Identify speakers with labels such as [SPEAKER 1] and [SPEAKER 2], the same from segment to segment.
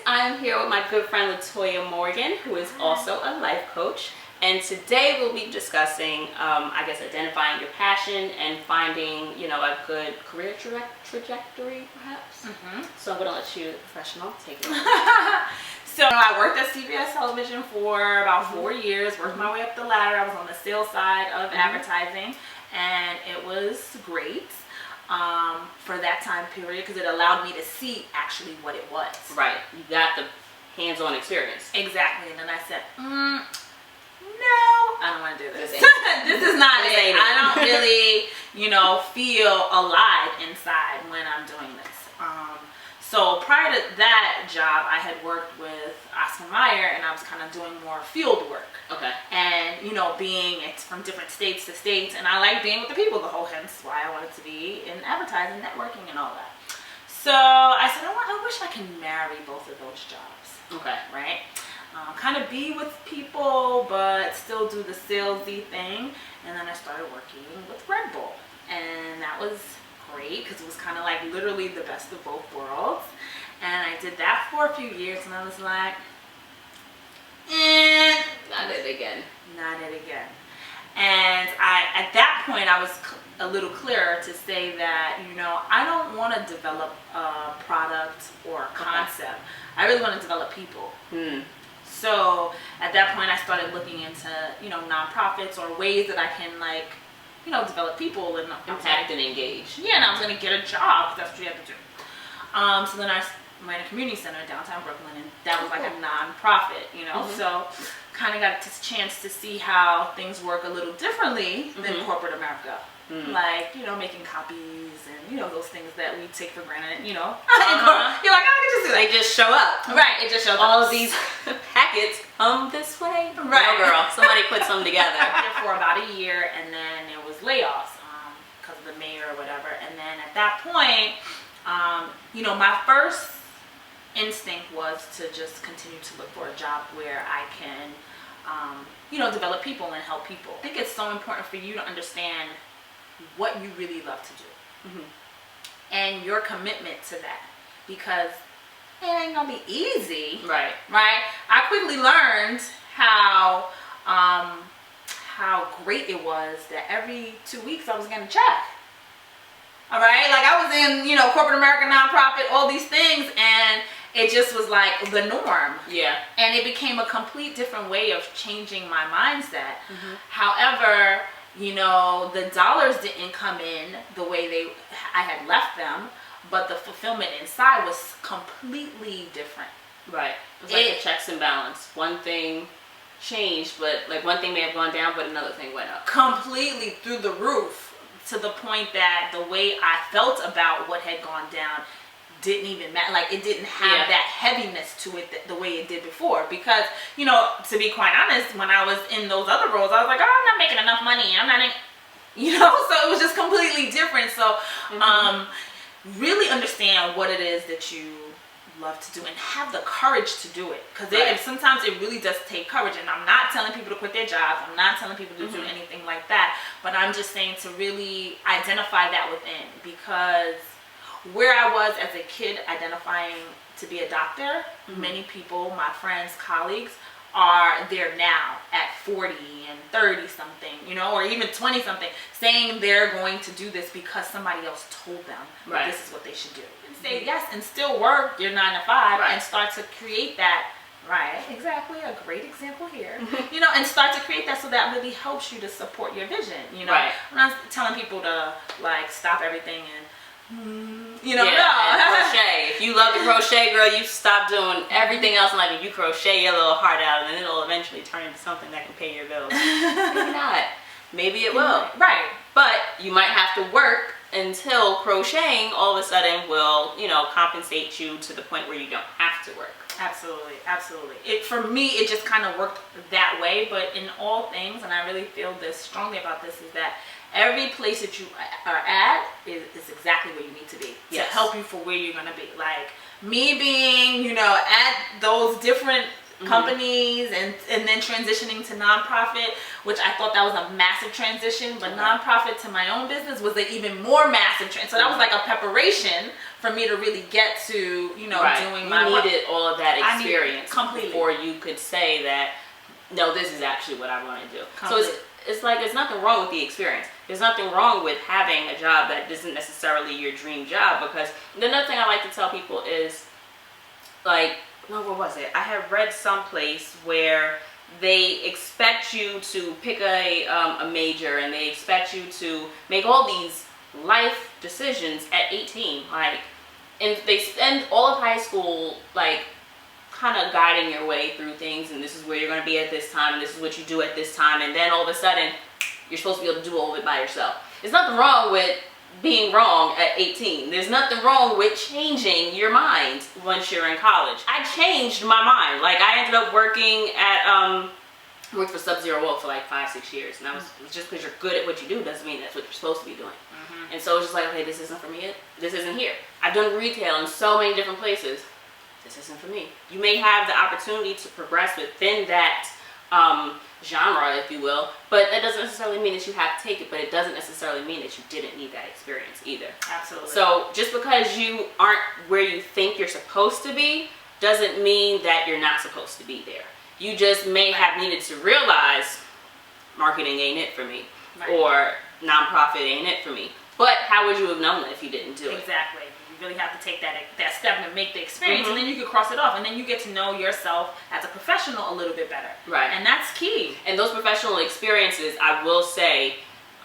[SPEAKER 1] I'm here with my good friend LaToya Morgan, who is also a life coach. And today we'll be discussing, identifying your passion and finding, a good career trajectory, perhaps. So I'm going to let you, the professional, take it away.
[SPEAKER 2] So I worked at CBS Television for about 4 years, worked my way up the ladder. I was on the sales side of advertising, and it was great for that time period because it allowed me to see actually what it was.
[SPEAKER 1] Right. You got the hands-on experience.
[SPEAKER 2] Exactly. And then I said, no, I don't want to do this. This is not it. I don't really, feel alive inside when I'm doing this. So prior to that job, I had worked with Oscar Mayer, and I was kind of doing more field work.
[SPEAKER 1] Okay.
[SPEAKER 2] And, being from different states to states, and I like being with the people, hence why I wanted to be in advertising, networking, and all that. So I said, I wish I could marry both of those jobs.
[SPEAKER 1] Okay.
[SPEAKER 2] Right? Kind of be with people, but still do the salesy thing. And then I started working with Red Bull, and that was great because it was kind of like literally the best of both worlds. And I did that for a few years, and I was like,
[SPEAKER 1] not it again.
[SPEAKER 2] Not it again. And at that point, I was a little clearer to say that, I don't want to develop a product or a concept. Okay. I really want to develop people. So at that point, I started looking into, nonprofits or ways that I can, develop people and
[SPEAKER 1] impact and engage.
[SPEAKER 2] Yeah, and I was going to get a job. That's what you have to do. So then I ran a community center in downtown Brooklyn, and that was like a nonprofit, So kind of got this chance to see how things work a little differently than corporate America. Like, making copies and, those things that we take for granted, You're like, I can just do that.
[SPEAKER 1] They just show up.
[SPEAKER 2] Right, it just shows
[SPEAKER 1] All
[SPEAKER 2] up.
[SPEAKER 1] of these packets come this way.
[SPEAKER 2] Right.
[SPEAKER 1] No, girl, somebody put some together.
[SPEAKER 2] I did it for about a year, and then there was layoffs because of the mayor or whatever. And then at that point, my first instinct was to just continue to look for a job where I can, develop people and help people. I think it's so important for you to understand what you really love to do and your commitment to that, because it ain't gonna be easy.
[SPEAKER 1] Right.
[SPEAKER 2] I quickly learned how great it was that every 2 weeks I was getting a check. All right, like I was in corporate America, nonprofit, all these things, and it just was like the norm.
[SPEAKER 1] Yeah.
[SPEAKER 2] And it became a complete different way of changing my mindset. However, the dollars didn't come in the way I had left them, but the fulfillment inside was completely different.
[SPEAKER 1] Right. It was like a checks and balance. One thing changed, but like one thing may have gone down, but another thing went up.
[SPEAKER 2] Completely through the roof, to the point that the way I felt about what had gone down didn't even matter. Like, it didn't have that heaviness to it the way it did before. Because, to be quite honest, when I was in those other roles, I was like, I'm not making enough money. I'm not, so it was just completely different. So, really understand what it is that you love to do and have the courage to do it. Because sometimes it really does take courage. And I'm not telling people to quit their jobs. I'm not telling people to do anything like that. But I'm just saying to really identify that within, because where I was as a kid identifying to be a doctor, many people, my friends, colleagues, are there now at 40 and 30 something, or even 20 something, saying they're going to do this because somebody else told them that this is what they should do. And say yes and still work your 9 to 5 and start to create that. Right, exactly, a great example here. And start to create that, so that really helps you to support your vision.
[SPEAKER 1] Right.
[SPEAKER 2] I'm not telling people to stop everything and
[SPEAKER 1] no. Crochet. If you love to crochet, girl, you stop doing everything else, and you crochet your little heart out, and then it'll eventually turn into something that can pay your bills. Maybe not. Maybe it will.
[SPEAKER 2] Right.
[SPEAKER 1] But you might have to work until crocheting all of a sudden will, compensate you to the point where you don't have to work.
[SPEAKER 2] Absolutely, absolutely. For me, it just kind of worked that way. But in all things, and I really feel this strongly about this, is that every place that you are at is exactly where you need to be to help you for where you're going to be. Like me being, at those different companies and then transitioning to nonprofit, which I thought that was a massive transition, but nonprofit to my own business was an even more massive transition. So that was like a preparation for me to really get to, you know, doing my
[SPEAKER 1] work.
[SPEAKER 2] You
[SPEAKER 1] needed all of that experience
[SPEAKER 2] completely
[SPEAKER 1] before you could say that, no, this is actually what I want to do.
[SPEAKER 2] Completely.
[SPEAKER 1] So it's like, there's nothing wrong with the experience. There's nothing wrong with having a job that isn't necessarily your dream job, because another thing I like to tell people is, like, no, what was it? I had read someplace where they expect you to pick a major, and they expect you to make all these life decisions at 18. Like, and they spend all of high school, like, kind of guiding your way through things, and this is where you're going to be at this time, and this is what you do at this time, and then all of a sudden, you're supposed to be able to do all of it by yourself. There's nothing wrong with being wrong at 18. There's nothing wrong with changing your mind once you're in college. I changed my mind. Like, I ended up working at, worked for Sub-Zero Wolf for like 5-6 years, and I was just because you're good at what you do doesn't mean that's what you're supposed to be doing. And so it was just like, okay, this isn't for me. This isn't here. I've done retail in so many different places. This isn't for me. You may have the opportunity to progress within that genre, if you will, but that doesn't necessarily mean that you have to take it, but it doesn't necessarily mean that you didn't need that experience either.
[SPEAKER 2] Absolutely.
[SPEAKER 1] So just because you aren't where you think you're supposed to be doesn't mean that you're not supposed to be there. You just may have needed to realize marketing ain't it for me, or nonprofit ain't it for me. But how would you have known that if you didn't do it?
[SPEAKER 2] Exactly. You really have to take that step and make the experience, and then you can cross it off, and then you get to know yourself as a professional a little bit better.
[SPEAKER 1] Right.
[SPEAKER 2] And that's key.
[SPEAKER 1] And those professional experiences, I will say,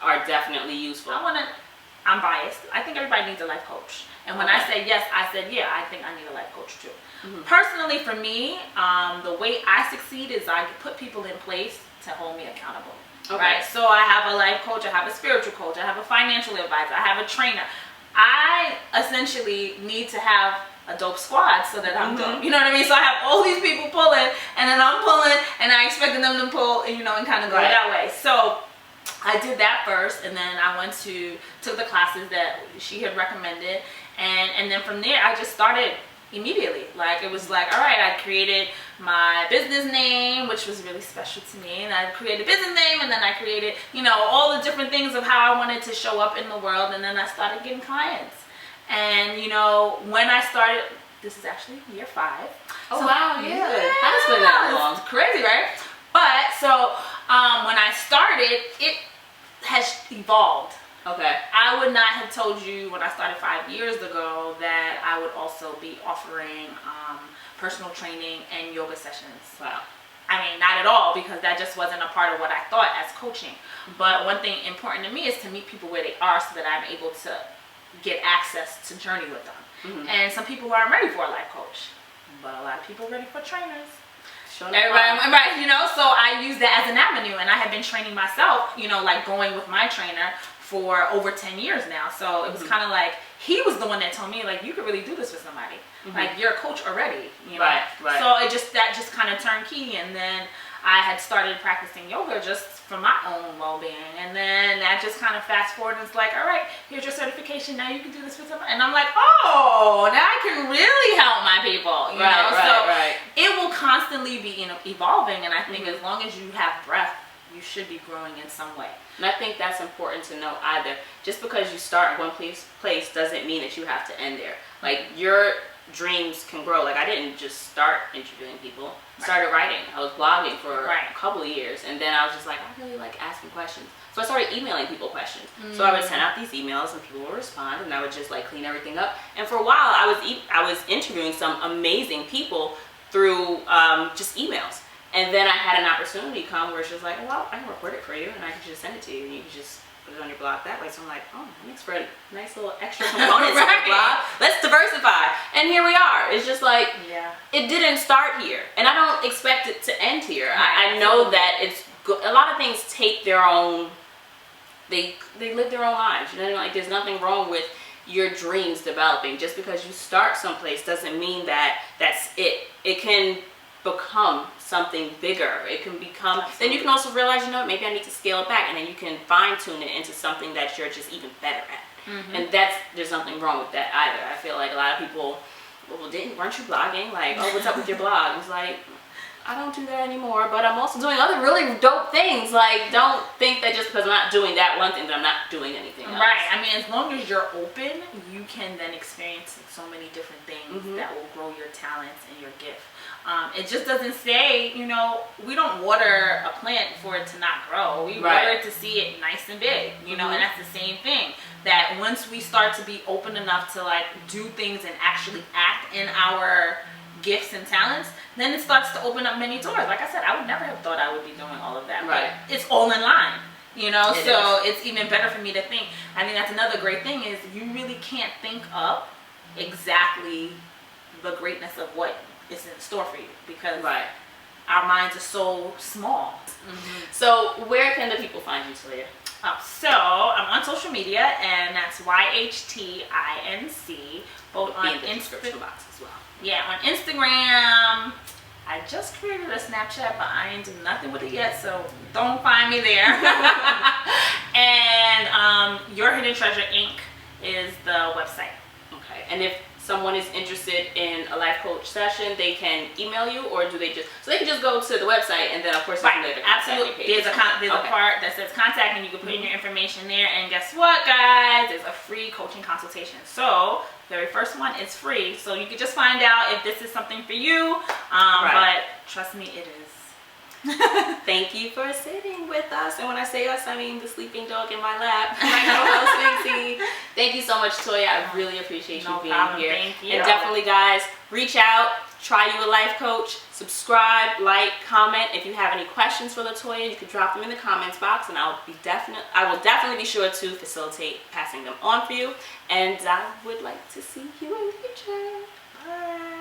[SPEAKER 1] are definitely useful.
[SPEAKER 2] I'm biased. I think everybody needs a life coach. And when I said yes, I said, yeah, I think I need a life coach too. Personally, for me, the way I succeed is I put people in place to hold me accountable.
[SPEAKER 1] Okay.
[SPEAKER 2] Right? So I have a life coach, I have a spiritual coach, I have a financial advisor, I have a trainer. I essentially need to have a dope squad so that I'm dope. You know what I mean? So I have all these people pulling, and then I'm pulling, and I expected them to pull, you know, and kind of go that way. So I did that first, and then I took the classes that she had recommended, and then from there I just started immediately. Like, it was like, all right, I created my business name, which was really special to me, and I created a business name, and then I created, you know, all the different things of how I wanted to show up in the world, and then I started getting clients. And, you know, when I started, this is actually year 5.
[SPEAKER 1] Oh,
[SPEAKER 2] so,
[SPEAKER 1] wow, yeah. That's been that long.
[SPEAKER 2] It's crazy, right? But, so, when I started, it has evolved.
[SPEAKER 1] Okay.
[SPEAKER 2] I would not have told you when I started 5 years ago that I would also be offering personal training and yoga sessions.
[SPEAKER 1] Wow.
[SPEAKER 2] I mean, not at all, because that just wasn't a part of what I thought as coaching. But one thing important to me is to meet people where they are so that I'm able to get access to journey with them. And some people aren't ready for a life coach, but a lot of people are ready for trainers. Everybody, you know, so I use that as an avenue, and I have been training myself, you know, like going with my trainer for over 10 years now. So it was kind of like, he was the one that told me, like, you could really do this with somebody. Like, you're a coach already, you know.
[SPEAKER 1] Right.
[SPEAKER 2] So that just kind of turned key, and then I had started practicing yoga just for my own well-being, and then that just kind of fast forward, and it's like, all right, here's your certification, now you can do this with somebody. And I'm like, oh, now I can really help my people, you know. So it will constantly be evolving, and I think as long as you have breath, you should be growing in some way.
[SPEAKER 1] And I think that's important to know either. Just because you start in one place doesn't mean that you have to end there. Like, your dreams can grow. Like, I didn't just start interviewing people. I started writing. I was blogging for a couple of years, and then I was just like, I really like asking questions. So I started emailing people questions. So I would send out these emails, and people would respond, and I would just like clean everything up. And for a while, I was interviewing some amazing people through just emails. And then I had an opportunity come where she was like, well, I can record it for you, and I can just send it to you, and you can just put it on your blog that way. So I'm like, oh, that makes for a nice little extra component to the blog. Let's diversify. And here we are. It's just like, it didn't start here. And I don't expect it to end here. I know that it's good. A lot of things take their own, they live their own lives. You know, like, there's nothing wrong with your dreams developing. Just because you start someplace doesn't mean that that's it. It can become something bigger. It can become, then you can also realize, you know, maybe I need to scale it back, and then you can fine tune it into something that you're just even better at. And there's nothing wrong with that either. I feel like a lot of people, well, weren't you blogging? Like, oh, what's up with your blog? It's like, I don't do that anymore, but I'm also doing other really dope things. Like, don't think that just because I'm not doing that one thing that I'm not doing anything else.
[SPEAKER 2] Right. I mean, as long as you're open, you can then experience so many different things that will grow your talents and your gift. It just doesn't say, you know, we don't water a plant for it to not grow. We water it to see it nice and big, you know, and that's the same thing. That once we start to be open enough to like do things and actually act in our gifts and talents, then it starts to open up many doors. Like I said, I would never have thought I would be doing all of that, but it's all in line, you know. It's even better for me to think. I think that's another great thing is you really can't think up exactly the greatness of what is in store for you because our minds are so small.
[SPEAKER 1] So where can the people find you, Toya?
[SPEAKER 2] So I'm on social media, and that's YHTINC. Both on Instagram
[SPEAKER 1] box as well.
[SPEAKER 2] Yeah, on Instagram. I just created a Snapchat, but I ain't doing nothing with it yet, so don't find me there. And Your Hidden Treasure Inc. is the website.
[SPEAKER 1] Okay, and if someone is interested in a life coach session, they can email you, or do they just, so they can just go to the website and then of course
[SPEAKER 2] absolutely. There's a part that says contact, and you can put in your information there, and guess what, guys, there's a free coaching consultation. So the very first one is free, so you can just find out if this is something for you. But trust me, it is.
[SPEAKER 1] Thank you for sitting with us, and when I say us, I mean the sleeping dog in my lap. My co-host, Thank you so much, Toya. I really appreciate you being here.
[SPEAKER 2] Thank you.
[SPEAKER 1] And definitely, guys, reach out, try you a life coach, subscribe, like, comment. If you have any questions for LaToya, you can drop them in the comments box, and I will definitely be sure to facilitate passing them on for you. And I would like to see you in the future. Bye.